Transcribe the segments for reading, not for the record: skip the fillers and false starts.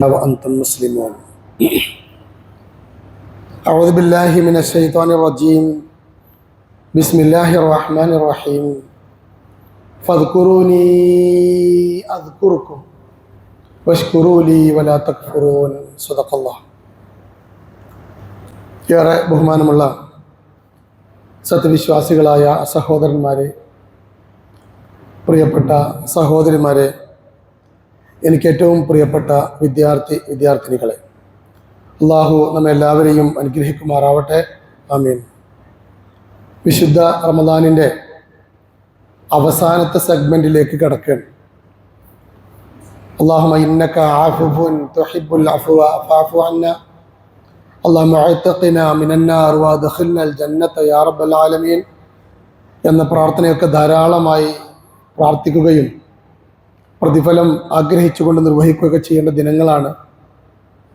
وأنتم مسلمون أعوذ بالله من الشيطان الرجيم بسم الله الرحمن الرحيم فاذكروني أذكركم واشكروا لي ولا تكفرون صدق الله. ഏറെ ബഹുമാനമുള്ള സത്യവിശ്വാസികളായ സഹോദരന്മാരെ, പ്രിയപ്പെട്ട സഹോദരിമാരെ, എനിക്ക് ഏറ്റവും പ്രിയപ്പെട്ട വിദ്യാർത്ഥിനികളെ, അള്ളാഹു നമ്മെല്ലാവരെയും അനുഗ്രഹിക്കുമാറാവട്ടെ. ആമീൻ. വിശുദ്ധ റമദാനിൻ്റെ അവസാനത്തെ സെഗ്മെൻറ്റിലേക്ക് കടക്കുകയാണ്. അല്ലാഹുമ്മ ഇന്നക ആഫുവുൻ തുഹിബ്ബുൽ അഫ്വ ഫഅഫു അന്നാ അല്ലാഹുമ്മ അഅ്തിഖ്നാ മിനന്നാർ വഅദ്ഖിൽനൽ ജന്നത യാ റബ്ബൽ ആലമീൻ എന്ന പ്രാർത്ഥനയൊക്കെ ധാരാളമായി പ്രാർത്ഥിക്കുകയും പ്രതിഫലം ആഗ്രഹിച്ചുകൊണ്ട് നിർവഹിക്കുകയൊക്കെ ചെയ്യേണ്ട ദിനങ്ങളാണ്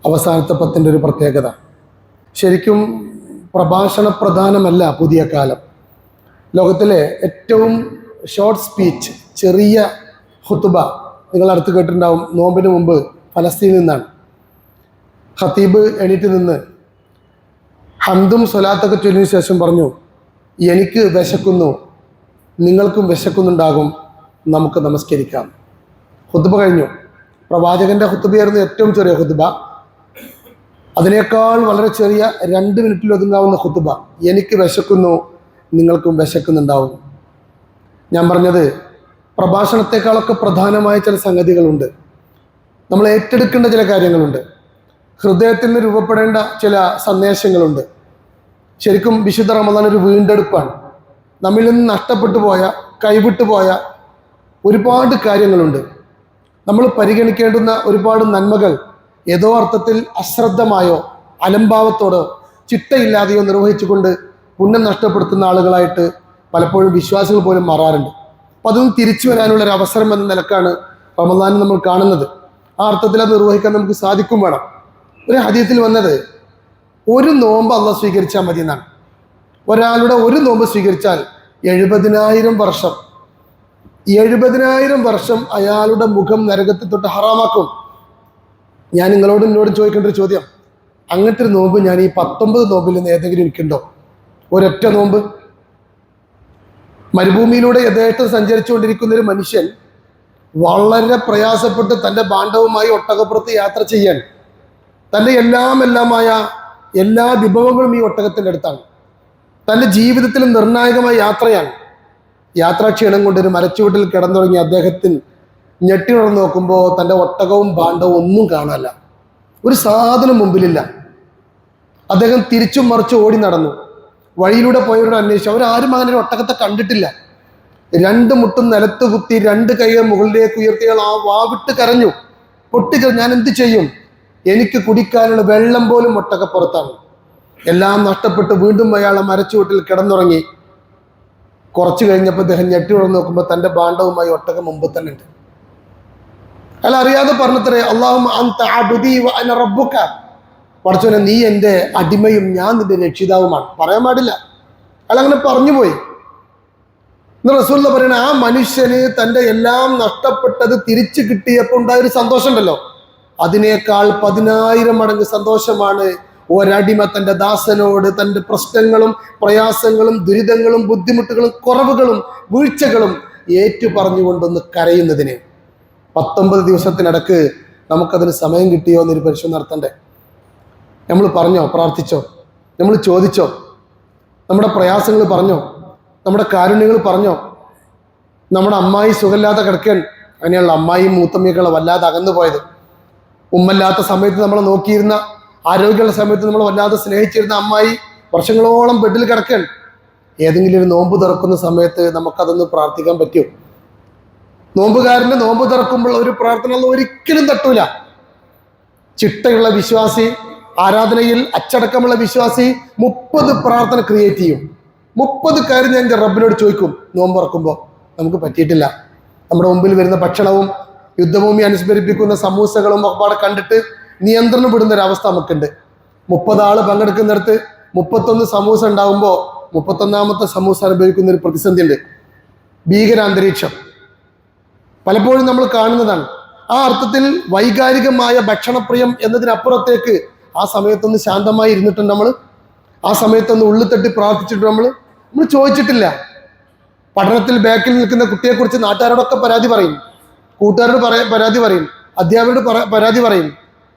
അവസാനത്തെ 10-ൻ്റെ ഒരു പ്രത്യേകത. ശരിക്കും പ്രഭാഷണ പ്രധാനമല്ല പുതിയ കാലം. ലോകത്തിലെ ഏറ്റവും ഷോർട്ട് സ്പീച്ച്, ചെറിയ ഖുതുബ നിങ്ങൾ അടുത്ത് കേട്ടിട്ടുണ്ടാവും. നോമ്പിന് മുമ്പ് ഫലസ്തീനിൽ നിന്നാണ് ഖതീബ് എണീറ്റ് നിന്ന് ഹംദും സ്വലാത്തൊക്കെ ചൊല്ലിയതിനു ശേഷം പറഞ്ഞു, എനിക്ക് വിശക്കുന്നു, നിങ്ങൾക്കും വിശക്കുന്നുണ്ടാകും, നമുക്ക് നമസ്കരിക്കാം. ഖുതുബ കഴിഞ്ഞു. പ്രവാചകന്റെ ഖുതുബയായിരുന്നു ഏറ്റവും ചെറിയ ഖുതുബ. അതിനേക്കാൾ വളരെ ചെറിയ 2 മിനിറ്റിൽ ഒതുങ്ങാവുന്ന ഖുതുബ, എനിക്ക് വിശക്കുന്നു, നിങ്ങൾക്കും വിശക്കുന്നുണ്ടാവും. ഞാൻ പറഞ്ഞത് പ്രഭാഷണത്തെക്കാളൊക്കെ പ്രധാനമായ ചില സംഗതികളുണ്ട്. നമ്മൾ ഏറ്റെടുക്കേണ്ട ചില കാര്യങ്ങളുണ്ട്. ഹൃദയത്തിൽ നിന്ന് രൂപപ്പെടേണ്ട ചില സന്ദേശങ്ങളുണ്ട്. ശരിക്കും വിശുദ്ധ റമദാൻ ഒരു വീണ്ടെടുപ്പാണ്. നമ്മിൽ നിന്ന് നഷ്ടപ്പെട്ടു പോയ, കൈവിട്ടു പോയ ഒരുപാട് കാര്യങ്ങളുണ്ട്. നമ്മൾ പരിഗണിക്കേണ്ടുന്ന ഒരുപാട് നന്മകൾ ഏതോ അർത്ഥത്തിൽ അശ്രദ്ധമായോ അലംഭാവത്തോടോ ചിട്ടയില്ലാതെയോ നിർവഹിച്ചുകൊണ്ട് പുണ്യം നഷ്ടപ്പെടുത്തുന്ന ആളുകളായിട്ട് പലപ്പോഴും വിശ്വാസികൾ പോലും മാറാറുണ്ട്. അപ്പം അതൊന്നും തിരിച്ചു വരാനുള്ളൊരു അവസരം എന്ന നിലക്കാണ് റമദാനിൽ നമ്മൾ കാണുന്നത്. ആ അർത്ഥത്തിൽ അത് നിർവഹിക്കാൻ നമുക്ക് സാധിക്കും വേണം. ഒരു ഹദീസിൽ വന്നത്, ഒരു നോമ്പ് അള്ളാഹ് സ്വീകരിച്ചാൽ മതി എന്നാണ്. ഒരാളുടെ ഒരു നോമ്പ് സ്വീകരിച്ചാൽ 70,000 വർഷം അയാളുടെ മുഖം നരകത്തിൽ തൊട്ട് ഹറാമാക്കും. ഞാൻ എന്നോട് ചോദിക്കേണ്ട ഒരു ചോദ്യം, അങ്ങനത്തെ ഒരു നോമ്പ് ഞാൻ ഈ 19 നോമ്പിൽ നിന്ന് ഏതെങ്കിലും എനിക്കുണ്ടോ? ഒരൊറ്റ നോമ്പ്. മരുഭൂമിയിലൂടെ യഥേഷ്ടം സഞ്ചരിച്ചുകൊണ്ടിരിക്കുന്ന ഒരു മനുഷ്യൻ വളരെ പ്രയാസപ്പെട്ട് തൻ്റെ ഭാണ്ഡവുമായി ഒട്ടകപ്പുറത്ത് യാത്ര ചെയ്യാൻ, തൻ്റെ എല്ലാമായ എല്ലാ വിഭവങ്ങളും ഈ ഒട്ടകത്തിൻ്റെ അടുത്താണ്. തൻ്റെ ജീവിതത്തിൽ നിർണായകമായ യാത്രയാണ്. യാത്രാക്ഷീണം കൊണ്ട് ഒരു മരച്ചുവട്ടിൽ കിടന്നുറങ്ങി അദ്ദേഹത്തിന് ഞെട്ടിയുണർന്ന് നോക്കുമ്പോൾ തൻ്റെ ഒട്ടകവും ഭാണ്ഡവും ഒന്നും കാണാനില്ല. ഒരു സാധനം മുമ്പിലില്ല. അദ്ദേഹം തിരിച്ചും മറിച്ചും ഓടി നടന്നു. വഴിയിലൂടെ പോയവരോട് അന്വേഷിച്ചു. അവരാരും അങ്ങനെ ഒട്ടകത്തെ കണ്ടിട്ടില്ല. 2 മുട്ടും നിലത്ത് കുത്തി 2 കൈകൾ മുകളിലേക്ക് ഉയർത്തിയാൽ ആ വാവിട്ട് കരഞ്ഞു, പൊട്ടിക്കരഞ്ഞു. ഞാൻ എന്ത് ചെയ്യും? എനിക്ക് കുടിക്കാനുള്ള വെള്ളം പോലും ഒട്ടകപ്പുറത്താണ്. എല്ലാം നഷ്ടപ്പെട്ട് വീണ്ടും അയാളെ മരച്ചുവട്ടിൽ കിടന്നുറങ്ങി. കുറച്ച് കഴിഞ്ഞപ്പോൾ അദ്ദേഹം ഞെട്ടി ഉണർന്ന് നോക്കുമ്പോൾ തൻ്റെ ഭാണ്ഡവുമായി ഒട്ടകം മുമ്പ് തന്നെ ഉണ്ട്. അയാൾ അറിയാതെ പറഞ്ഞത്രേ, അല്ലാഹുമ്മ അൻത അബ്ദി വ അന റബ്ബുക, പടച്ചോനെ നീ എൻ്റെ അടിമയും ഞാൻ നിന്റെ രക്ഷിതാവുമാണ്. പറയാൻ പാടില്ല, അയാൾ അങ്ങനെ പറഞ്ഞുപോയി. ഇന്ന് റസൂലുള്ള പറയണ, ആ മനുഷ്യന് തൻ്റെ എല്ലാം നഷ്ടപ്പെട്ടത് തിരിച്ചു കിട്ടിയപ്പോൾ ഉണ്ടായൊരു സന്തോഷം ഉണ്ടല്ലോ, അതിനേക്കാൾ 10,000 മടങ്ങ് സന്തോഷമാണ് ഒരടിമ തൻ്റെ ദാസനോട് തൻ്റെ പ്രശ്നങ്ങളും പ്രയാസങ്ങളും ദുരിതങ്ങളും ബുദ്ധിമുട്ടുകളും കുറവുകളും വീഴ്ചകളും ഏറ്റു പറഞ്ഞുകൊണ്ടൊന്ന് കരയുന്നതിന്. 19 ദിവസത്തിനിടക്ക് നമുക്കതിന് സമയം കിട്ടിയോ എന്നൊരു പരിശോധന നടത്തണ്ടേ? നമ്മൾ പറഞ്ഞോ? പ്രാർത്ഥിച്ചോ? നമ്മൾ ചോദിച്ചോ? നമ്മുടെ പ്രയാസങ്ങൾ പറഞ്ഞോ? നമ്മുടെ കാരുണ്യങ്ങൾ പറഞ്ഞോ? നമ്മുടെ അമ്മായി സുഖമില്ലാതെ കിടക്കാൻ, അങ്ങനെയുള്ള അമ്മായിയും മൂത്തമ്മയൊക്കെ വല്ലാതെ അകന്നു പോയത്, ഉമ്മല്ലാത്ത സമയത്ത് നമ്മളെ നോക്കിയിരുന്ന, ആരോഗ്യമുള്ള സമയത്ത് നമ്മൾ വല്ലാതെ സ്നേഹിച്ചിരുന്ന അമ്മായി വർഷങ്ങളോളം ബെഡിൽ കിടക്കാൻ, ഏതെങ്കിലും ഒരു നോമ്പ് തുറക്കുന്ന സമയത്ത് നമുക്കതൊന്ന് പ്രാർത്ഥിക്കാൻ പറ്റുമോ? നോമ്പുകാരൻ്റെ നോമ്പ് തുറക്കുമ്പോൾ ഒരു പ്രാർത്ഥന ഒരിക്കലും തട്ടൂല. ചിട്ടയുള്ള വിശ്വാസി, ആരാധനയിൽ അച്ചടക്കമുള്ള വിശ്വാസി 30 പ്രാർത്ഥന ക്രിയേറ്റ് ചെയ്യും. 30 കാര്യം ഞാൻ എൻ്റെ റബ്ബിനോട് ചോദിക്കും. നോമ്പ് തുറക്കുമ്പോൾ നമുക്ക് പറ്റിയിട്ടില്ല. നമ്മുടെ മുമ്പിൽ വരുന്ന ഭക്ഷണവും യുദ്ധഭൂമി അനുസ്മരിപ്പിക്കുന്ന സമൂസകളും ഒക്കെ കണ്ടിട്ട് നിയന്ത്രണം വിടുന്നൊരവസ്ഥ നമുക്കുണ്ട്. 30 ആൾ പങ്കെടുക്കുന്നിടത്ത് 31 സമൂസ ഉണ്ടാകുമ്പോൾ 31ാമത്തെ സമൂസ അനുഭവിക്കുന്ന ഒരു പ്രതിസന്ധി ഉണ്ട്. ഭീകരാന്തരീക്ഷം പലപ്പോഴും നമ്മൾ കാണുന്നതാണ്. ആ അർത്ഥത്തിൽ വൈകാരികമായ ഭക്ഷണപ്രിയം എന്നതിനപ്പുറത്തേക്ക് ആ സമയത്തൊന്ന് ശാന്തമായി ഇരുന്നിട്ടുണ്ട് നമ്മൾ? ആ സമയത്തൊന്ന് ഉള്ളു തട്ടി പ്രാർത്ഥിച്ചിട്ട് നമ്മൾ ചോദിച്ചിട്ടില്ല. പഠനത്തിൽ ബാക്കിൽ നിൽക്കുന്ന കുട്ടിയെക്കുറിച്ച് നാട്ടുകാരോടൊക്കെ പരാതി പറയും, കൂട്ടുകാരോട് പരാതി പറയും, അധ്യാപകരോട് പരാതി പറയും.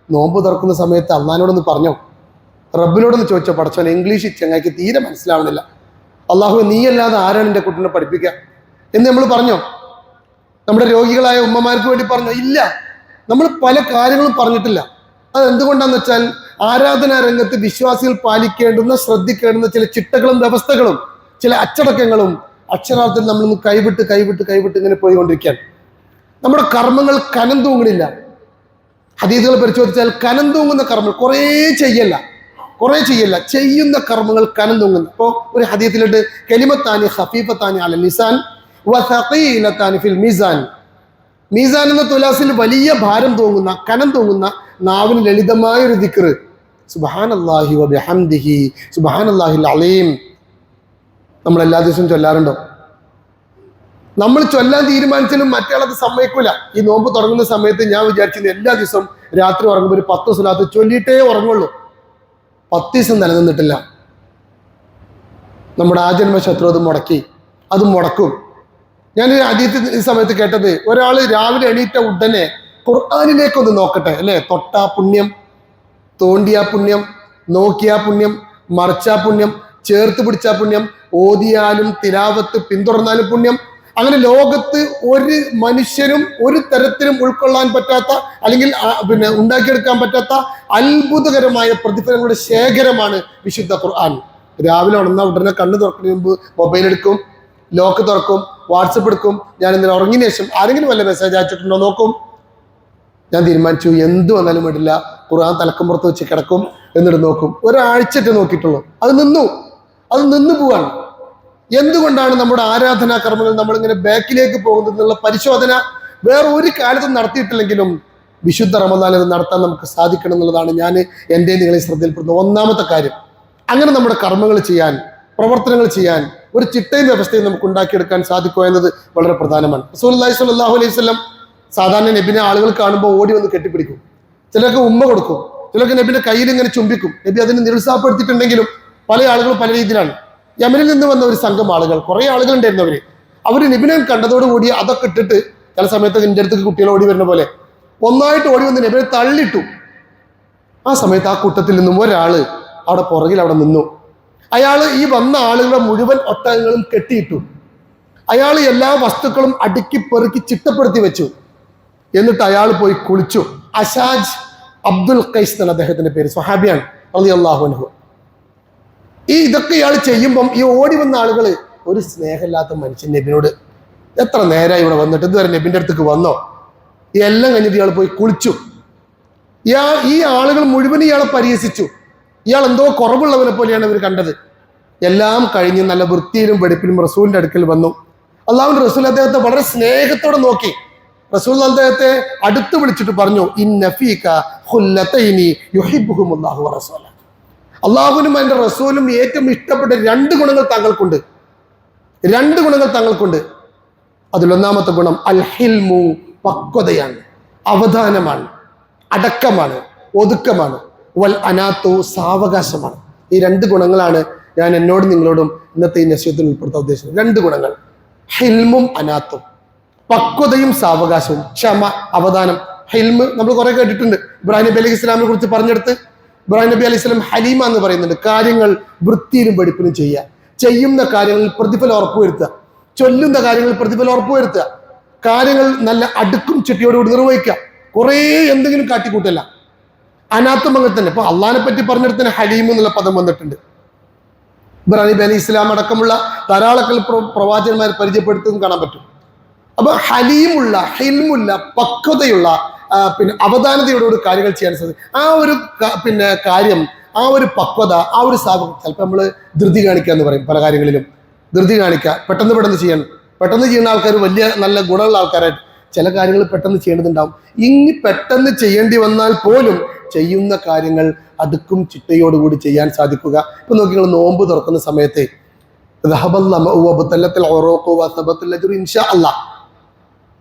നോമ്പ് തുറക്കുന്ന സമയത്ത് അള്ളാഹിനോടൊന്ന് പറഞ്ഞോ, റബ്ബിനോടൊന്ന് ചോദിച്ചോ, പടച്ചോൻ ഇംഗ്ലീഷ് ചങ്ങായിക്ക് തീരെ മനസ്സിലാവണില്ല, അള്ളാഹു നീയല്ലാതെ ആരാണ് എൻ്റെ കുട്ടീനെ പഠിപ്പിക്കുക എന്ന് നമ്മൾ പറഞ്ഞോ? നമ്മുടെ രോഗികളായ ഉമ്മമാർക്ക് വേണ്ടി പറഞ്ഞോ? ഇല്ല. നമ്മൾ പല കാര്യങ്ങളും പറഞ്ഞിട്ടില്ല. അത് എന്തുകൊണ്ടാന്ന് വെച്ചാൽ ആരാധനാ രംഗത്ത് വിശ്വാസികൾ പാലിക്കേണ്ടുന്ന ശ്രദ്ധിക്കേണ്ടുന്ന ചില ചിട്ടകളും വ്യവസ്ഥകളും ചില അച്ചടക്കങ്ങളും അക്ഷരാർത്ഥത്തിൽ നമ്മളൊന്ന് കൈവിട്ട് ഇങ്ങനെ പോയിക്കൊണ്ടിരിക്കാൻ. നമ്മുടെ കർമ്മങ്ങൾ കനം തൂങ്ങണില്ല. ഹദീസുകൾ പരിശോധിച്ചാൽ കനം തൂങ്ങുന്ന കർമ്മങ്ങൾ കുറേ ചെയ്യല്ല, ചെയ്യുന്ന കർമ്മങ്ങൾ കനം തൂങ്ങുന്നു. ഇപ്പോൾ ഒരു ഹദീസിലുണ്ട്, കലിമത്താനി ഖഫീഫത്താനി അലൽ ലിസാൻ വസഖീലത്താനി ഫിൽ മീസാൻ. മീസാൻ എന്ന തുലാസിൽ വലിയ ഭാരം തൂങ്ങുന്ന, കനം തൂങ്ങുന്ന നാവിന് ലളിതമായ ഒരു ദിക്ർ, സുബ്ഹാനല്ലാഹി വബിഹംദിഹി സുബ്ഹാനല്ലാഹിൽ അലീം. നമ്മൾ എല്ലാ ദിവസവും ചൊല്ലാറുണ്ടോ? നമ്മൾ ചൊല്ലാൻ തീരുമാനിച്ചാലും മറ്റേയാളത് സമ്മതിക്കൂല. ഈ നോമ്പ് തുടങ്ങുന്ന സമയത്ത് ഞാൻ വിചാരിച്ചിരുന്നു എല്ലാ ദിവസവും രാത്രി ഉറങ്ങുമ്പോൾ ഒരു 10 സ്വലാത്ത് ചൊല്ലിയിട്ടേ ഉറങ്ങുള്ളൂ. 10 ദിവസം നിലനിന്നിട്ടില്ല. നമ്മുടെ ആജന്മ ശത്രു അത് മുടക്കും. ഞാൻ ആദ്യത്തെ ഈ സമയത്ത് കേട്ടത്, ഒരാൾ രാവിലെ എണീറ്റ ഉടനെ ഖുർആനിലേക്കൊന്ന് നോക്കട്ടെ, അല്ലേ? തൊട്ടാ പുണ്യം, തോണ്ടിയാ പുണ്യം, നോക്കിയാ പുണ്യം, മറിച്ചാ പുണ്യം, ചേർത്ത് പിടിച്ചാ പുണ്യം, ഓതിയാലും തിലാവത്ത് പിന്തുടർന്നാലും പുണ്യം. അങ്ങനെ ലോകത്ത് ഒരു മനുഷ്യരും ഒരു തരത്തിലും ഉൾക്കൊള്ളാൻ പറ്റാത്ത അല്ലെങ്കിൽ ഉണ്ടാക്കിയെടുക്കാൻ പറ്റാത്ത അത്ഭുതകരമായ പ്രതിഫലങ്ങളുടെ ശേഖരമാണ് വിശുദ്ധ ഖുർആൻ. രാവിലെ ഉണർന്ന ഉടനെ കണ്ണ് തുറക്കുന്നതിന് മുമ്പ് മൊബൈൽ എടുക്കും, ലോക്ക് തുറക്കും, വാട്സപ്പ് എടുക്കും. ഞാൻ ഇന്നലെ ഉറങ്ങിയ ശേഷം ആരെങ്കിലും വല്ല മെസ്സേജ് അയച്ചിട്ടുണ്ടോ നോക്കും. ഞാൻ തീരുമാനിച്ചു എന്ത് വന്നാലും വേണ്ടില്ല, ഖുർആൻ തലക്കുമ്പുറത്ത് വെച്ച് കിടക്കും, എന്നിട്ട് നോക്കും. ഒരാഴ്ചത്തെ നോക്കിയിട്ടുള്ളൂ, അത് നിന്ന് പോവാണ്. എന്തുകൊണ്ടാണ് നമ്മുടെ ആരാധനാ കർമ്മങ്ങൾ നമ്മളിങ്ങനെ ബാക്കിലേക്ക് പോകുന്നത് എന്നുള്ള പരിശോധന വേറെ ഒരു കാലത്തും നടത്തിയിട്ടില്ലെങ്കിലും വിശുദ്ധ റമദാനിൽ അത് നടത്താൻ നമുക്ക് സാധിക്കണം എന്നുള്ളതാണ് ഞാൻ എൻ്റെ നിങ്ങളെ ശ്രദ്ധയിൽപ്പെടുന്ന ഒന്നാമത്തെ കാര്യം. അങ്ങനെ നമ്മുടെ കർമ്മങ്ങൾ ചെയ്യാൻ, പ്രവർത്തനങ്ങൾ ചെയ്യാൻ ഒരു ചിട്ടയും വ്യവസ്ഥയും നമുക്ക് ഉണ്ടാക്കിയെടുക്കാൻ സാധിക്കുക എന്നത് വളരെ പ്രധാനമാണ്. റസൂലുള്ളാഹി സ്വല്ലല്ലാഹു അലൈഹി വസല്ലം സാധാരണ നബിനെ ആളുകൾ കാണുമ്പോൾ ഓടി വന്ന് കെട്ടിപ്പിടിക്കും, ചിലർക്ക് ഉമ്മ കൊടുക്കും, ചിലർക്ക് നബിന്റെ കയ്യിൽ ഇങ്ങനെ ചുംബിക്കും. നബി അതിന് നിരുത്സാഹപ്പെടുത്തിയിട്ടുണ്ടെങ്കിലും പല ആളുകളും പല രീതിയിലാണ്. യമനിൽ നിന്ന് വന്ന ഒരു സംഘം ആളുകൾ, കുറെ ആളുകൾ ഉണ്ടായിരുന്നവര്, അവർ നബിനെ കണ്ടതോടുകൂടി അതൊക്കെ ഇട്ടിട്ട് ചില സമയത്ത് എൻ്റെ അടുത്തേക്ക് കുട്ടികൾ ഓടി വരുന്ന പോലെ ഒന്നായിട്ട് ഓടി വന്ന് നബിനെ തള്ളിയിട്ടു. ആ സമയത്ത് ആ കൂട്ടത്തിൽ നിന്നും ഒരാള് അവിടെ പുറകിൽ അവിടെ നിന്നു. അയാൾ ഈ വന്ന ആളുകളുടെ മുഴുവൻ ഒട്ടകങ്ങളും കെട്ടിയിട്ടു. അയാൾ എല്ലാ വസ്തുക്കളും അടുക്കി പെറുക്കി ചിട്ടപ്പെടുത്തി വെച്ചു. എന്നിട്ട് അയാൾ പോയി കുളിച്ചു. അഷാജ് അബ്ദുൽ ഖൈസ് എന്നാണ് അദ്ദേഹത്തിന്റെ പേര്, സ്വഹാബിയാണ് റളിയല്ലാഹു അൻഹു. ഇതൊക്കെ ഇയാൾ ചെയ്യുമ്പം ഈ ഓടി വന്ന ആളുകൾ, ഒരു സ്നേഹമില്ലാത്ത മനുഷ്യൻ നബിനോട് എത്ര നേരമായി ഇവിടെ വന്നിട്ട് ഇതുവരെ നബിന്റെ അടുത്തേക്ക് വന്നോ? എല്ലാം കഴിഞ്ഞിട്ട് ഇയാൾ പോയി കുളിച്ചു. ഈ ആളുകൾ മുഴുവൻ ഇയാളെ പരിഹസിച്ചു. ഇയാൾ എന്തോ കുറവുള്ളവനെ പോലെയാണ് ഇവർ കണ്ടത്. എല്ലാം കഴിഞ്ഞ് നല്ല വൃത്തിയിലും വെടിപ്പിലും റസൂലിന്റെ അടുക്കൽ വന്നു. അള്ളാഹുവിന്റെ റസൂൽ അദ്ദേഹത്തെ വളരെ സ്നേഹത്തോടെ നോക്കി. റസൂൽ അദ്ദേഹത്തെ അടുത്ത് വിളിച്ചിട്ട് പറഞ്ഞു, ഇന്ന ഫീക ഖുല്ലതൈനി യുഹിബ്ബുഹുമുല്ലാഹു വറസൂല. അള്ളാഹുവിനും അതിന്റെ റസൂലും ഏറ്റവും ഇഷ്ടപ്പെട്ട 2 ഗുണങ്ങൾ താങ്കൾക്കുണ്ട്. 2 ഗുണങ്ങൾ താങ്കൾക്കുണ്ട്. അതിലൊന്നാമത്തെ ഗുണം അൽ ഹിൽമു, പക്വതയാണ്, അവധാനമാണ്, അടക്കമാണ്, ഒതുക്കമാണ്. വൽ അനാത്തു, സാവകാശമാണ്. ഈ 2 ഗുണങ്ങളാണ് ഞാൻ എന്നോടും നിങ്ങളോടും ഇന്നത്തെ ഈ നസീഹത്തിൽ ഉൾപ്പെടുത്താൻ ഉദ്ദേശിച്ചത്. 2 ഗുണങ്ങൾ, ഹിൽമും അനാത്തും, പക്വതയും സാവകാശവും, ക്ഷമ, അവധാനം. ഹിൽമ് നമ്മൾ കുറെ കേട്ടിട്ടുണ്ട്. ഇബ്രാഹിം നബി അലൈഹി ഇസ്ലാമിനെ കുറിച്ച് പറഞ്ഞെടുത്ത് ഇബ്രാഹിം നബി അലൈഹി സ്വലം ഹലീമ എന്ന് പറയുന്നുണ്ട്. കാര്യങ്ങൾ വൃത്തിയിലും വെടിപ്പിലും ചെയ്യുക, ചെയ്യുന്ന കാര്യങ്ങളിൽ പ്രതിഫലം ഉറപ്പുവരുത്തുക, ചൊല്ലുന്ന കാര്യങ്ങളിൽ പ്രതിഫലം ഉറപ്പുവരുത്തുക, കാര്യങ്ങൾ നല്ല അടുക്കും ചിട്ടയോടുകൂടി നിർവഹിക്കുക, കുറേ എന്തെങ്കിലും കാട്ടിക്കൂട്ടല്ല. അനാത്തും അങ്ങനെ തന്നെ. ഇപ്പൊ അള്ളാഹിനെ പറ്റി പറഞ്ഞെടുത്തന്നെ ഹലീം എന്നുള്ള പദം വന്നിട്ടുണ്ട്. ഇബ്രാഹിം നബി അലൈഹി ഇസ്ലാം അടക്കമുള്ള ധാരാളക്കൽ പ്രവാചകന്മാരെ പരിചയപ്പെടുത്തുന്നതും കാണാൻ പറ്റും. അപ്പൊ ഹലീമുള്ള, ഹിൽമുള്ള, പക്വതയുള്ള, അവധാനതയോടുകൂടി കാര്യങ്ങൾ ചെയ്യാൻ സാധിക്കും. ആ ഒരു കാര്യം, ആ ഒരു പക്വത, ആ ഒരു ചിലപ്പോൾ നമ്മൾ ധൃതി കാണിക്കുക എന്ന് പറയും. പല കാര്യങ്ങളിലും ധൃതി കാണിക്കുക, പെട്ടെന്ന് ചെയ്യണം. പെട്ടെന്ന് ചെയ്യുന്ന ആൾക്കാർ വലിയ നല്ല ഗുണമുള്ള ആൾക്കാരായിട്ട് ചില കാര്യങ്ങൾ പെട്ടെന്ന് ചെയ്യേണ്ടതുണ്ടാവും. ഇനി പെട്ടെന്ന് ചെയ്യേണ്ടി വന്നാൽ പോലും ചെയ്യുന്ന കാര്യങ്ങൾ അടുക്കും ചിട്ടയോടുകൂടി ചെയ്യാൻ സാധിക്കുക. ഇപ്പൊ നോക്കി, നിങ്ങൾ നോമ്പ് തുറക്കുന്ന സമയത്ത്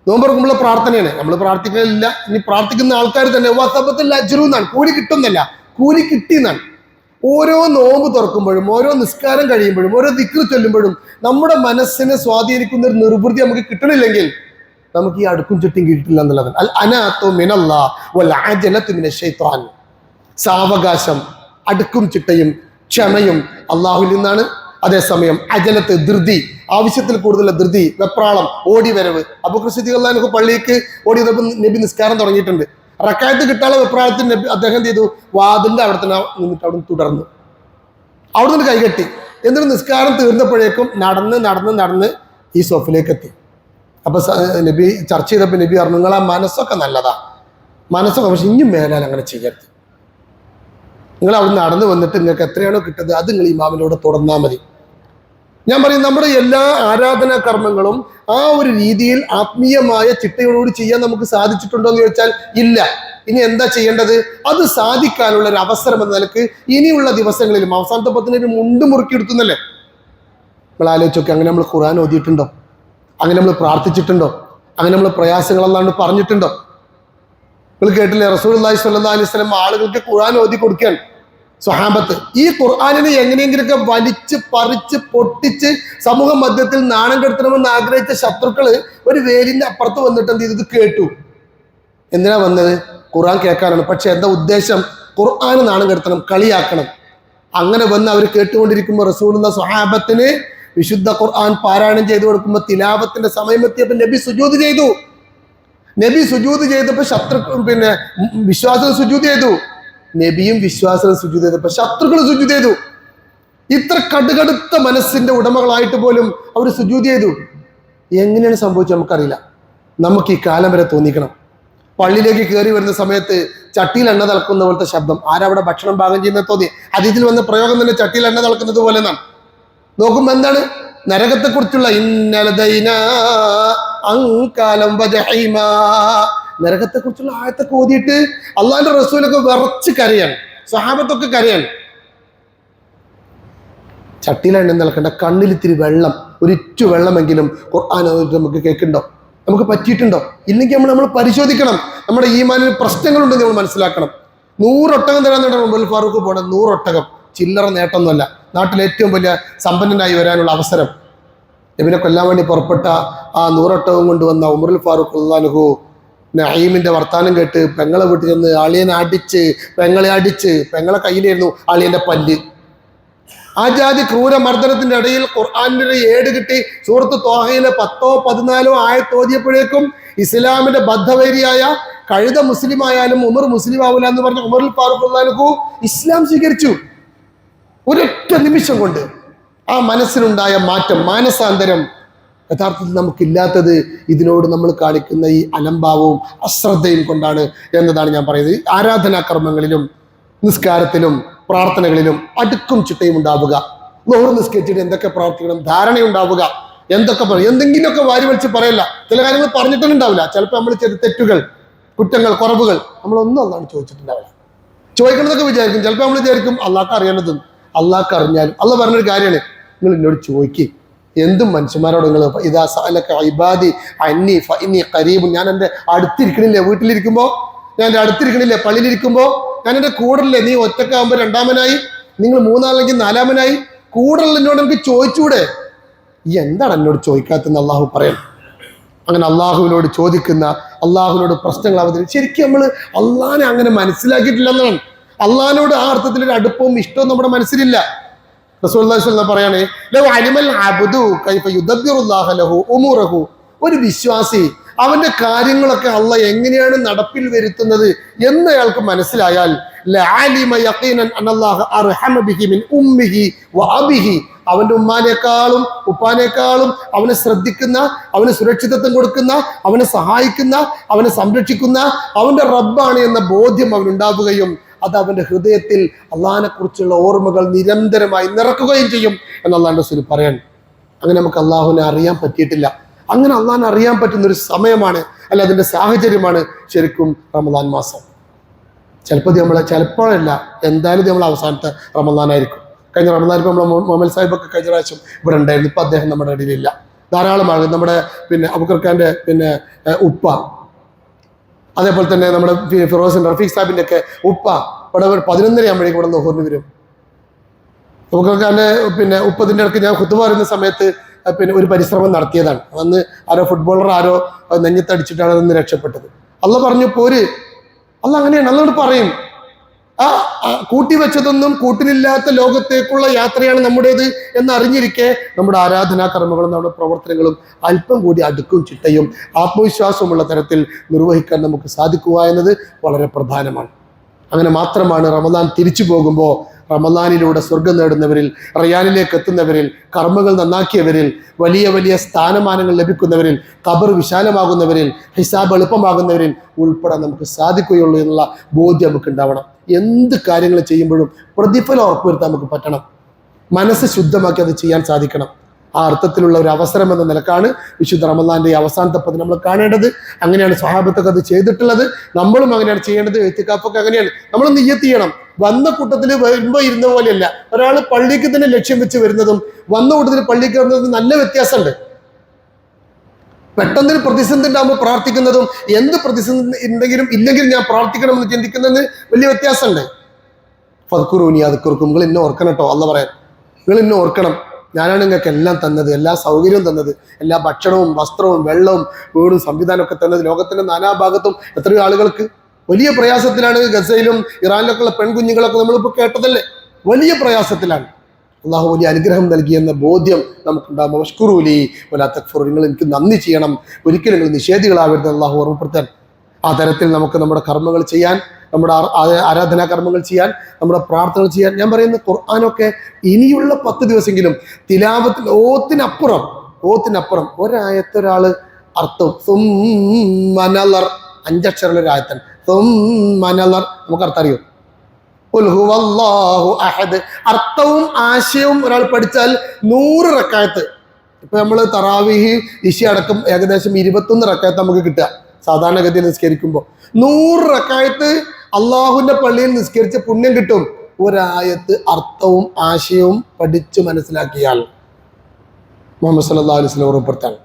നോമ്പുറക്കുമ്പോഴുള്ള പ്രാർത്ഥനയാണ്. നമ്മൾ പ്രാർത്ഥിക്കുന്നില്ല, ഇനി പ്രാർത്ഥിക്കുന്ന ആൾക്കാർ തന്നെ വസബത്തിൽ അജ്റു എന്നാണ്, കൂലി കിട്ടുന്നല്ല, കൂലി കിട്ടിയെന്നാണ്. ഓരോ നോമ്പ് തുറക്കുമ്പോഴും ഓരോ നിസ്കാരം കഴിയുമ്പോഴും ഓരോ ദിക്ർ ചൊല്ലുമ്പോഴും നമ്മുടെ മനസ്സിനെ സ്വാധീനിക്കുന്ന ഒരു നിർവൃത്തി നമുക്ക് കിട്ടണില്ലെങ്കിൽ നമുക്ക് ഈ അടുക്കും ചുറ്റും കിട്ടില്ല എന്നുള്ളതാണ്. അൽ അനാത്തു മിനല്ലാഹ് വൽ അജലത്തു മിനശ് ശൈത്വാൻ. സാവകാശം, അടുക്കും ചിട്ടയും ക്ഷമയും അള്ളാഹുവിൽ നിന്നാണ്. അതേസമയം അജലത്ത്, ധൃതി, ആവശ്യത്തിൽ കൂടുതൽ ധൃതി, വെപ്രാളം, ഓടി വരവ്. അബൂബക്കർ സിദ്ദീഖ് റളിയല്ലാഹു പള്ളിക്ക് ഓടി വന്നപ്പോൾ നബി നിസ്കാരം തുടങ്ങിയിട്ടുണ്ട്. റക്അത്ത് കിട്ടാനുള്ള വെപ്രാളത്തിൽ നബി അദ്ദേഹം ചെയ്തു, വാതിലിന്റെ അവിടെ തന്നെ നിന്നിട്ട് അവിടെ തുടർന്നു, അവിടെ നിന്ന് കൈകെട്ടി. എന്നിട്ട് നിസ്കാരം തീർന്നപ്പോഴേക്കും നടന്ന് ഈ സോഫിലേക്ക് എത്തി. അപ്പൊ നബി ചർച്ച ചെയ്തപ്പോൾ നബി പറഞ്ഞു, നിങ്ങളെ മനസ്സൊക്കെ നല്ലതാ, മനസ്സൊക്കെ, പക്ഷെ ഇനിയും മേലാൽ അങ്ങനെ ചെയ്യരുത്. നിങ്ങൾ അവിടെ നടന്നു വന്നിട്ട് നിങ്ങൾക്ക് എത്രയാണോ കിട്ടുന്നത് അത് നിങ്ങൾ ഇമാമിലൂടെ തുടർന്നാൽ മതി. ഞാൻ പറയും, നമ്മുടെ എല്ലാ ആരാധനാ കർമ്മങ്ങളും ആ ഒരു രീതിയിൽ ആത്മീയമായ ചിട്ടയോടുകൂടി ചെയ്യാൻ നമുക്ക് സാധിച്ചിട്ടുണ്ടോ എന്ന് ചോദിച്ചാൽ ഇല്ല. ഇനി എന്താ ചെയ്യേണ്ടത്? അത് സാധിക്കാനുള്ള ഒരു അവസരം എന്ന നിലക്ക് ഇനിയുള്ള ദിവസങ്ങളിലും അവസാനത്തെ 10 മുണ്ട് മുറുക്കി എടുത്തുന്നല്ലേ നമ്മൾ ആലോചിച്ചൊക്കെ. അങ്ങനെ നമ്മൾ ഖുർആൻ ഓതിയിട്ടുണ്ടോ? അങ്ങനെ നമ്മൾ പ്രാർത്ഥിച്ചിട്ടുണ്ടോ? അങ്ങനെ നമ്മൾ പ്രയാസങ്ങളെന്നാണ് പറഞ്ഞിട്ടുണ്ടോ? നിങ്ങൾ കേട്ടില്ലേ, റസൂലുള്ളാഹി സ്വല്ലല്ലാഹു അലൈഹി വസല്ലം ആളുകൾക്ക് ഖുർആൻ ഓതി കൊടുക്കാൻ സ്വഹാബത്ത് ഈ ഖുർആനിനെ എങ്ങനെയെങ്കിലൊക്കെ വലിച്ച് പറിച്ച് പൊട്ടിച്ച് സമൂഹ മധ്യത്തിൽ നാണം കെടുത്തണമെന്ന് ആഗ്രഹിച്ച ശത്രുക്കള് ഒരു വേലിന്റെ അപ്പുറത്ത് വന്നിട്ട് എന്ത് ചെയ്തു? ഇത് കേട്ടു. എന്തിനാ വന്നത്? ഖുർആൻ കേൾക്കാനാണ്. പക്ഷെ എന്താ ഉദ്ദേശം? ഖുർആന് നാണം കെടുത്തണം, കളിയാക്കണം. അങ്ങനെ വന്ന് അവർ കേട്ടുകൊണ്ടിരിക്കുമ്പോൾ റസൂലുള്ള സ്വഹാബത്തിന് വിശുദ്ധ ഖുർആൻ പാരായണം ചെയ്തു കൊടുക്കുമ്പോൾ തിലാവത്തിന്റെ സമയം എത്തിയപ്പോൾ നബി സുജൂദ് ചെയ്തു. നബി സുജൂദ് ചെയ്തപ്പോൾ വിശ്വാസം സുജൂദ് ചെയ്തു. നബിയും വിശ്വാസം സുജൂദ് ചെയ്തപ്പോൾ ശത്രുക്കൾ സുജൂദ് ചെയ്തു. ഇത്ര കടുകടുത്ത മനസ്സിന്റെ ഉടമകളായിട്ട് പോലും അവർ സുജൂദ് ചെയ്തു. എങ്ങനെയാണ് സംഭവിച്ചത് നമുക്കറിയില്ല. നമുക്ക് ഈ കാലം വരെ തോന്നിക്കണം, പള്ളിയിലേക്ക് കയറി വരുന്ന സമയത്ത് ചട്ടിയിൽ എണ്ണ തിളക്കുന്ന പോലത്തെ ശബ്ദം. ആരവിടെ ഭക്ഷണം പാകം ചെയ്യുന്നത് തോന്നി. ഹദീസിൽ വന്ന പ്രയോഗം തന്നെ ചട്ടിയിൽ എണ്ണ തിളക്കുന്നത് പോലെ എന്നാണ്. നോക്കുമ്പോ എന്താണ്? നരകത്തെ കുറിച്ചുള്ള നരകത്തെ കുറിച്ചുള്ള ആയത്തൊക്കെ ഓതിയിട്ട് അള്ളാന്റെ റസൂലൊക്കെ വിറച്ച് കരയാണ്, സ്വഹാബത്തൊക്കെ കരയാണ്. ചട്ടിയിലെണ്ണ നിൽക്കേണ്ട, കണ്ണിലിത്തിരി വെള്ളം, ഒരിറ്റു വെള്ളമെങ്കിലും ഖുർആൻ നമുക്ക് കേൾക്കുന്നുണ്ടോ? നമുക്ക് പറ്റിയിട്ടുണ്ടോ? ഇല്ലെങ്കിൽ നമ്മൾ പരിശോധിക്കണം. നമ്മുടെ ഈമാനിൽ പ്രശ്നങ്ങളുണ്ടെന്ന് നമ്മൾ മനസ്സിലാക്കണം. 100 ഒട്ടകം തരാൻ നേടാൻ ഉമർ ഫാറൂഖ് പോകണം. 100 ഒട്ടകം ചില്ലറ നേട്ടമൊന്നുമല്ല. നാട്ടിൽ ഏറ്റവും വലിയ സമ്പന്നനായി വരാനുള്ള അവസരം. നബിനെ കൊല്ലാൻ വേണ്ടി പുറപ്പെട്ട ആ 100 ഒട്ടകം കൊണ്ടുവന്ന ഉമർ ഫാറൂഖ് റളിയല്ലാഹു നഈമിന്റെ വർത്താനം കേട്ട് പെങ്ങളെ വീട്ടിൽ ചെന്ന് അളിയനെ അടിച്ച്, പെങ്ങളെ അടിച്ച്, പെങ്ങളെ കയ്യിലായിരുന്നു അളിയന്റെ പല്ല്. ആ ജാതി ക്രൂരമർദ്ദനത്തിന്റെ ഇടയിൽ ഖുർആനിന്റെ ഏട് കിട്ടി. സൂറത്ത് ത്വാഹയിലെ 10ഓ 14ഓ ആയത്ത് ഓതിയപ്പോഴേക്കും ഇസ്ലാമിന്റെ ബദ്ധവൈരിയായ കഴുത മുസ്ലിം ആയാലും ഉമർ മുസ്ലിം ആവില്ല എന്ന് പറഞ്ഞ ഉമർ ഫാറൂഖ് റളിയല്ലാഹു ഇസ്ലാം സ്വീകരിച്ചു. ഒരൊറ്റ നിമിഷം കൊണ്ട് ആ മനസ്സിനുണ്ടായ മാറ്റം, മാനസാന്തരം യഥാർത്ഥത്തിൽ നമുക്കില്ലാത്തത് ഇതിനോട് നമ്മൾ കാണിക്കുന്ന ഈ അലംഭാവവും അശ്രദ്ധയും കൊണ്ടാണ് എന്നതാണ് ഞാൻ പറയുന്നത്. ആരാധനാ കർമ്മങ്ങളിലും നിസ്കാരത്തിലും പ്രാർത്ഥനകളിലും അടുക്കും ചിട്ടയും ഉണ്ടാവുക. ലോഹർ നിസ്കരിച്ചിട്ട് എന്തൊക്കെ പ്രവർത്തിക്കണം ധാരണയുണ്ടാവുക. എന്തൊക്കെ പറയും, എന്തെങ്കിലുമൊക്കെ വാരി വലിച്ച് പറയല്ല. ചില കാര്യങ്ങൾ പറഞ്ഞിട്ടുണ്ടാവില്ല. ചിലപ്പോൾ നമ്മൾ ചെയ്ത തെറ്റുകൾ, കുറ്റങ്ങൾ, കുറവുകൾ നമ്മളൊന്നും അള്ളാഹ് ചോദിച്ചിട്ടുണ്ടാവില്ല. ചോദിക്കണമെന്നൊക്കെ വിചാരിക്കും. ചിലപ്പോൾ നമ്മൾ വിചാരിക്കും അള്ളാഹ്ക്ക് അറിയണതും. അള്ളാഹ്ക്ക് അറിഞ്ഞാലും അള്ളാഹ് പറഞ്ഞൊരു കാര്യമാണ്, നിങ്ങൾ എന്നോട് ചോദിക്കുക. എന്തും മനുഷ്യന്മാരോട് നിങ്ങൾ ഇദാ സഅലക ഇബാദി അന്നി ഫഇന്നി ഖരീബ്. ഞാൻ എൻ്റെ അടുത്തിരിക്കണില്ലേ? വീട്ടിലിരിക്കുമ്പോൾ ഞാൻ എൻ്റെ അടുത്തിരിക്കണില്ലേ? പള്ളിയിലിരിക്കുമ്പോൾ ഞാൻ എൻ്റെ കൂടല്ലേ? നീ ഒറ്റക്കാകുമ്പോൾ രണ്ടാമനായി, നിങ്ങൾ മൂന്നാമല്ലെങ്കിൽ നാലാമനായി. കൂടല്ല എന്നോട് എനിക്ക് ചോദിച്ചൂടെ? ഈ എന്താണ് എന്നോട് ചോദിക്കാത്തെന്ന് അള്ളാഹു പറയണം. അങ്ങനെ അള്ളാഹുവിനോട് ചോദിക്കുന്ന, അള്ളാഹുവിനോട് പ്രശ്നങ്ങൾ അവതരിക്കും. ശരിക്കും നമ്മൾ അള്ളാഹിനെ അങ്ങനെ മനസ്സിലാക്കിയിട്ടില്ല എന്നാണ്. അള്ളാഹിനോട് ആ അർത്ഥത്തിലൊരു അടുപ്പവും ഇഷ്ടവും നമ്മുടെ മനസ്സിലില്ല. റസൂലുള്ളാഹി സ്വല്ലല്ലാഹു പറയാണ്, ലൗ അലിമൽ അബ്ദു കൈഫ യുദബ്ബിറുല്ലാഹു ലഹു ഉമൂറഹു. ഒരു വിശ്വാസി അവന്റെ കാര്യങ്ങളൊക്കെ അള്ളാഹ് എങ്ങനെയാണ് നടപ്പിൽ വരുത്തുന്നത് എന്ന് അയാൾക്ക് മനസ്സിലായാൽ ലഅലിമ യഖീനൻ അന്നല്ലാഹു അർഹമ ബിഹി മിൻ ഉമ്മിഹി വഅബിഹി. അവന്റെ ഉമ്മാനേക്കാളും ഉപ്പാനേക്കാളും അവനെ ശ്രദ്ധിക്കുന്ന, അവന് സുരക്ഷിതത്വം കൊടുക്കുന്ന, അവനെ സഹായിക്കുന്ന, അവനെ സംരക്ഷിക്കുന്ന അവന്റെ റബ്ബാണ് എന്ന ബോധ്യം അവനുണ്ടാവുകയും അത് അവന്റെ ഹൃദയത്തിൽ അള്ളാഹിനെ കുറിച്ചുള്ള ഓർമ്മകൾ നിരന്തരമായി നിറക്കുകയും ചെയ്യും എന്ന് അള്ളാഹുവിന്റെ റസൂൽ പറയാൻ. അങ്ങനെ നമുക്ക് അള്ളാഹുവിനെ അറിയാൻ പറ്റിയിട്ടില്ല. അങ്ങനെ അള്ളാഹിനെ അറിയാൻ പറ്റുന്ന ഒരു സമയമാണ്, അല്ല അതിന്റെ സാഹചര്യമാണ് ശരിക്കും റമദാൻ മാസം. ചിലപ്പോഴല്ല, എന്തായാലും നമ്മൾ അവസാനത്തെ റമദാനായിരിക്കും. കഴിഞ്ഞ റമദാൻ ഇപ്പം നമ്മൾ മുഹമ്മദ് സാഹിബൊക്കെ കഴിഞ്ഞ പ്രാവശ്യം ഇവിടെ ഉണ്ടായിരുന്നു. ഇപ്പം അദ്ദേഹം നമ്മുടെ ഇടയിലില്ല. ധാരാളം ആളുകൾ, നമ്മുടെ അബൂബക്കർ ഖാന്റെ ഉപ്പ, അതേപോലെ തന്നെ നമ്മുടെ ഫിറോസിന്റെ റഫീഖ് സാഹിബിന്റെ ഒക്കെ ഉപ്പ ഇവിടെ 11:30 ആകുമ്പോഴേക്കും ഇവിടെ നോഹൂറിന് വരും. അബൂബക്കർ ഖാന്റെ ഉപ്പതിന്റെ ഇടയ്ക്ക് ഞാൻ ഖുത്ബ പറയുന്ന സമയത്ത് ഒരു പരിശ്രമം നടത്തിയതാണ്. അന്ന് ആരോ ഫുട്ബോളർ ആരോ നെഞ്ഞത്തടിച്ചിട്ടാണ് അതൊന്ന് രക്ഷപ്പെട്ടത്. അള്ള പറഞ്ഞു പോര്, അല്ല അങ്ങനെയാണ്, അള്ളോട് പറയും ആ കൂട്ടിവെച്ചതൊന്നും കൂട്ടിനില്ലാത്ത ലോകത്തേക്കുള്ള യാത്രയാണ് നമ്മുടേത് എന്ന് അറിഞ്ഞിരിക്കെ നമ്മുടെ ആരാധനാ കർമ്മങ്ങളും നമ്മുടെ പ്രവർത്തനങ്ങളും അല്പം കൂടി അടുക്കും ചിട്ടയും ആത്മവിശ്വാസവുമുള്ള തരത്തിൽ നിർവഹിക്കാൻ നമുക്ക് സാധിക്കുക എന്നത് വളരെ പ്രധാനമാണ്. അങ്ങനെ മാത്രമാണ് റമദാൻ തിരിച്ചു പോകുമ്പോൾ റമദാനിലൂടെ സ്വർഗം നേടുന്നവരിൽ, റയാനിലേക്ക് എത്തുന്നവരിൽ, കർമ്മങ്ങൾ നന്നാക്കിയവരിൽ, വലിയ വലിയ സ്ഥാനമാനങ്ങൾ ലഭിക്കുന്നവരിൽ, ഖബർ വിശാലമാകുന്നവരിൽ, ഹിസാബ് എളുപ്പമാകുന്നവരിൽ ഉൾപ്പെടാൻ നമുക്ക് സാധിക്കുകയുള്ളൂ എന്നുള്ള ബോധ്യം നമുക്ക് ഉണ്ടാവണം. എന്ത് കാര്യങ്ങൾ ചെയ്യുമ്പോഴും പ്രതിഫലം ഉറപ്പുവരുത്താൻ നമുക്ക് പറ്റണം. മനസ്സ് ശുദ്ധമാക്കി അത് ചെയ്യാൻ സാധിക്കണം. ആ അർത്ഥത്തിലുള്ള ഒരു അവസരം എന്ന നിലക്കാണ് വിശുദ്ധ റമദാന്റെ അവസാനത്തെ പതി നമ്മൾ കാണേണ്ടത്. അങ്ങനെയാണ് സ്വഹാബത്തൊക്കെ അത് ചെയ്തിട്ടുള്ളത്. നമ്മളും അങ്ങനെയാണ് ചെയ്യേണ്ടത്. എത്തിക്കാപ്പൊക്കെ അങ്ങനെയാണ്. നമ്മൾ നിയ്യത്ത് ചെയ്യണം. വന്ന കൂട്ടത്തിൽ വരുമ്പോൾ ഇരുന്ന പോലെയല്ല. ഒരാൾ പള്ളിക്ക് തന്നെ ലക്ഷ്യം വെച്ച് വരുന്നതും വന്ന കൂട്ടത്തിൽ പള്ളിക്ക് വരുന്നതും നല്ല വ്യത്യാസമുണ്ട്. പെട്ടെന്നൊരു പ്രതിസന്ധി ഉണ്ടാകുമ്പോൾ പ്രാർത്ഥിക്കുന്നതും എന്ത് പ്രതിസന്ധി ഉണ്ടെങ്കിലും ഇല്ലെങ്കിലും ഞാൻ പ്രാർത്ഥിക്കണമെന്ന് ചിന്തിക്കുന്നതിന് വലിയ വ്യത്യാസമുണ്ട്. ഫദ്കുറൂനി അദ്കുറുക്കും, നിങ്ങൾ ഇന്നെ ഓർക്കണം കേട്ടോ. അല്ല പറയാൻ, നിങ്ങൾ ഇന്നെ ഓർക്കണം, ഞാനാണ് നിങ്ങൾക്ക് എല്ലാം തന്നത്, എല്ലാ സൗകര്യവും തന്നത്, എല്ലാ ഭക്ഷണവും വസ്ത്രവും വെള്ളവും വീടും സംവിധാനമൊക്കെ തന്നത്. ലോകത്തിന്റെ നാനാഭാഗത്തും എത്രയോ ആളുകൾക്ക് വലിയ പ്രയാസത്തിലാണ്. ഗസയിലും ഇറാനിലൊക്കെ ഉള്ള പെൺകുഞ്ഞുങ്ങളൊക്കെ നമ്മളിപ്പോൾ കേട്ടതല്ലേ, വലിയ പ്രയാസത്തിലാണ്. അള്ളാഹു വലിയ അനുഗ്രഹം നൽകിയെന്ന ബോധ്യം നമുക്കുണ്ടാകുമ്പോൾ വഷ്കുറൂലി വലാ തക്ഫുർ, നിങ്ങൾ എനിക്ക് നന്ദി ചെയ്യണം, ഒരിക്കലും നിങ്ങൾ നിഷേധികളാവരുത് അള്ളാഹു ഓർമ്മപ്പെടുത്താൻ. ആ തരത്തിൽ നമുക്ക് നമ്മുടെ കർമ്മങ്ങൾ ചെയ്യാൻ, നമ്മുടെ ആരാധനാ കർമ്മങ്ങൾ ചെയ്യാൻ, നമ്മുടെ പ്രാർത്ഥനകൾ ചെയ്യാൻ. ഞാൻ പറയുന്ന ഖുർആനൊക്കെ ഇനിയുള്ള 10 ദിവസമെങ്കിലും തിലാവത്തിൽ ഓത്തിനപ്പുറം ഒരായത്തൊരാള് അർത്ഥം 5 അക്ഷരമുള്ള ഒരു ആയത്താണ്. നമുക്ക് അർത്ഥം അറിയോ? അർത്ഥവും ആശയവും ഒരാൾ പഠിച്ചാൽ 100 റക്അത്ത്. ഇപ്പൊ നമ്മൾ തറാവീഹ് ഇശ അടക്കം ഏകദേശം 21 റക്അത്ത് നമുക്ക് കിട്ടുക സാധാരണഗതിയിൽ നിസ്കരിക്കുമ്പോൾ. 100 റക്അത്ത് അള്ളാഹുവിന്റെ പള്ളിയിൽ നിസ്കരിച്ച പുണ്യം കിട്ടും. ഒരായത്ത് അർത്ഥവും ആശയവും പഠിച്ചു മനസ്സിലാക്കിയാൽ. മുഹമ്മദ് സല്ലല്ലാഹു അലൈഹി വസല്ലം ഉറപ്പെടുത്താണ്.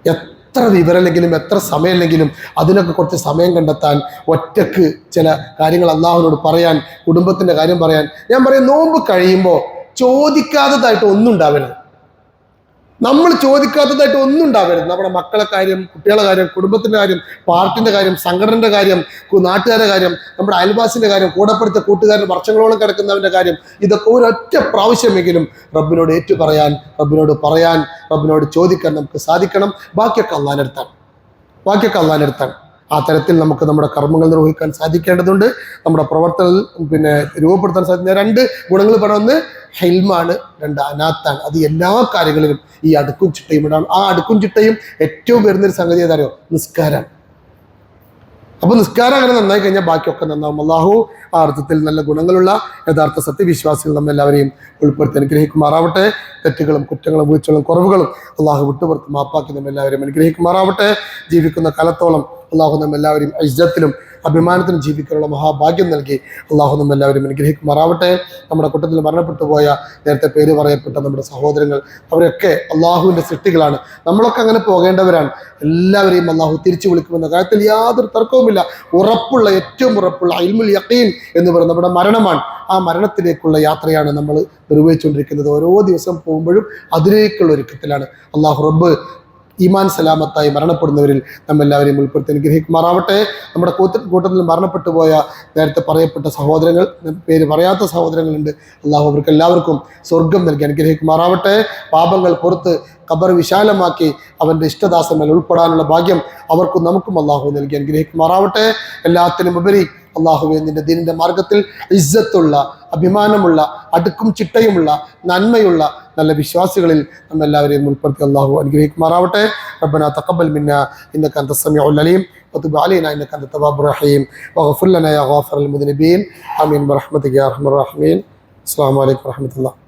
എത്ര വിവരമില്ലെങ്കിലും എത്ര സമയമില്ലെങ്കിലും അതിനൊക്കെ കുറച്ച് സമയം കണ്ടെത്താൻ, ഒറ്റക്ക് ചില കാര്യങ്ങൾ അള്ളാഹുവിനോട് പറയാൻ, കുടുംബത്തിന്റെ കാര്യം പറയാൻ. ഞാൻ പറയും, നോമ്പ് കഴിയുമ്പോൾ ചോദിക്കാത്തതായിട്ട് ഒന്നും ഉണ്ടാവരുത്. നമ്മൾ ചോദിക്കാത്തതായിട്ട് ഒന്നും ഉണ്ടാവരുത്. നമ്മുടെ മക്കളെ കാര്യം, കുട്ടികളെ കാര്യം, കുടുംബത്തിന്റെ കാര്യം, പാർട്ടിന്റെ കാര്യം, സംഘടനയുടെ കാര്യം, നാട്ടുകാരുടെ കാര്യം, നമ്മുടെ അയൽവാസിന്റെ കാര്യം, കൂടപ്പെടുത്ത കൂട്ടുകാരൻ, വർഷങ്ങളോളം കിടക്കുന്നവന്റെ കാര്യം, ഇതൊക്കെ ഒരൊറ്റ പ്രാവശ്യമെങ്കിലും റബ്ബിനോട് റബ്ബിനോട് ചോദിക്കാൻ നമുക്ക് സാധിക്കണം. ബാക്കിയൊക്കെ അള്ളാഹിനടുത്താണ്. ആ തരത്തിൽ നമുക്ക് നമ്മുടെ കർമ്മങ്ങൾ നിർവഹിക്കാൻ സാധിക്കേണ്ടതുണ്ട്. നമ്മുടെ പ്രവർത്തനം രൂപപ്പെടുത്താൻ സാധിക്കുന്ന 2 ഗുണങ്ങൾ പറയാം. 1 ഹെൽമാണ്, 2 അനാത്താണ്. അത് എല്ലാ കാര്യങ്ങളിലും ഈ അടുക്കും ചിട്ടയും ഇടാണ്. ആ അടുക്കും ചിട്ടയും ഏറ്റവും വരുന്നൊരു സംഗതി ഏതാരോ നിസ്കാരം. അപ്പൊ നിസ്കാരം അങ്ങനെ നന്നായി കഴിഞ്ഞാൽ ബാക്കിയൊക്കെ നന്നാവും. അള്ളാഹു ആ അർത്ഥത്തിൽ നല്ല ഗുണങ്ങളുള്ള യഥാർത്ഥ സത്യവിശ്വാസികൾ നമ്മെല്ലാവരെയും ഉൾപ്പെടുത്തി അനുഗ്രഹിക്കുമാറാവട്ടെ. തെറ്റുകളും കുറ്റങ്ങളും വീഴ്ചകളും കുറവുകളും അള്ളാഹു വിട്ടുപുറത്ത് മാപ്പാക്കി നമ്മെല്ലാവരെയും അനുഗ്രഹിക്കുമാറാവട്ടെ. ജീവിക്കുന്ന കാലത്തോളം അള്ളാഹു നമ്മെല്ലാവരെയും ഇജ്ജത്തിലും അഭിമാനത്തിനും ജീവിക്കാനുള്ള മഹാഭാഗ്യം നൽകി അള്ളാഹു നമ്മെല്ലാവരും അനുഗ്രഹിക്കുമാറാവട്ടെ. നമ്മുടെ കൂട്ടത്തിൽ മരണപ്പെട്ടു പോയ നേരത്തെ പേര് പറയപ്പെട്ട നമ്മുടെ സഹോദരങ്ങൾ, അവരൊക്കെ അള്ളാഹുവിൻ്റെ സൃഷ്ടികളാണ്. നമ്മളൊക്കെ അങ്ങനെ പോകേണ്ടവരാണ്. എല്ലാവരെയും അള്ളാഹു തിരിച്ചു വിളിക്കുമെന്ന കാര്യത്തിൽ യാതൊരു തർക്കവുമില്ല. ഏറ്റവും ഉറപ്പുള്ള ഇൽമുൽ യഖീൻ എന്ന് പറയുന്നത് നമ്മുടെ മരണമാണ്. ആ മരണത്തിലേക്കുള്ള യാത്രയാണ് നമ്മൾ നിർവഹിച്ചുകൊണ്ടിരിക്കുന്നത്. ഓരോ ദിവസം പോകുമ്പോഴും അതിലേക്കുള്ള ഒരുക്കത്തിലാണ്. അള്ളാഹു റബ്ബ് ഈമാൻ സലാമത്തായി മരണപ്പെടുന്നവരിൽ നമ്മെല്ലാവരെയും ഉൾപ്പെടുത്തി അനുഗ്രഹിക്കുമാറാവട്ടെ. നമ്മുടെ കൂട്ടത്തിൽ മരണപ്പെട്ടു പോയ നേരത്തെ പറയപ്പെട്ട സഹോദരങ്ങൾ, പേര് പറയാത്ത സഹോദരങ്ങളുണ്ട്. അള്ളാഹു അവർക്ക് എല്ലാവർക്കും സ്വർഗം നൽകി അനുഗ്രഹിക്കുമാറാവട്ടെ. പാപങ്ങൾ പുറത്ത് ഖബർ വിശാലമാക്കി അവൻ്റെ ഇഷ്ടദാസന്മാരിൽ ഉൾപ്പെടാനുള്ള ഭാഗ്യം അവർക്കും നമുക്കും അള്ളാഹു നൽകി അനുഗ്രഹിക്കുമാറാവട്ടെ. എല്ലാത്തിനും ഉപരി അള്ളാഹുവേ, നിന്റെ ദീനിന്റെ മാർഗത്തിൽ ഇസ്സത്തുള്ള, അഭിമാനമുള്ള, അടുക്കും ചിട്ടയുമുള്ള, നന്മയുള്ള നല്ല വിശ്വാസികളിൽ നമ്മെല്ലാവരെയും ഉൾപ്പെടുത്തി അള്ളാഹു അനുഗ്രഹിക്കുമാറാവട്ടെ. റബ്ബനാ തഖബ്ബൽ മിന്നാ ഇന്നക അൻത സമീഉൽ അലീം വതുബ് അലൈനാ ഇന്നക അൻത തവ്വാബുർ റഹീം വഗ്ഫിർ ലനാ യാ ഗാഫിറൽ മുദ്നിബീൻ ആമീൻ ബിറഹ്മതിക യാ അർഹമർ റഹീമീൻ. അസ്സലാമു അലൈക്കും വറഹ്മത്തുള്ളാഹി.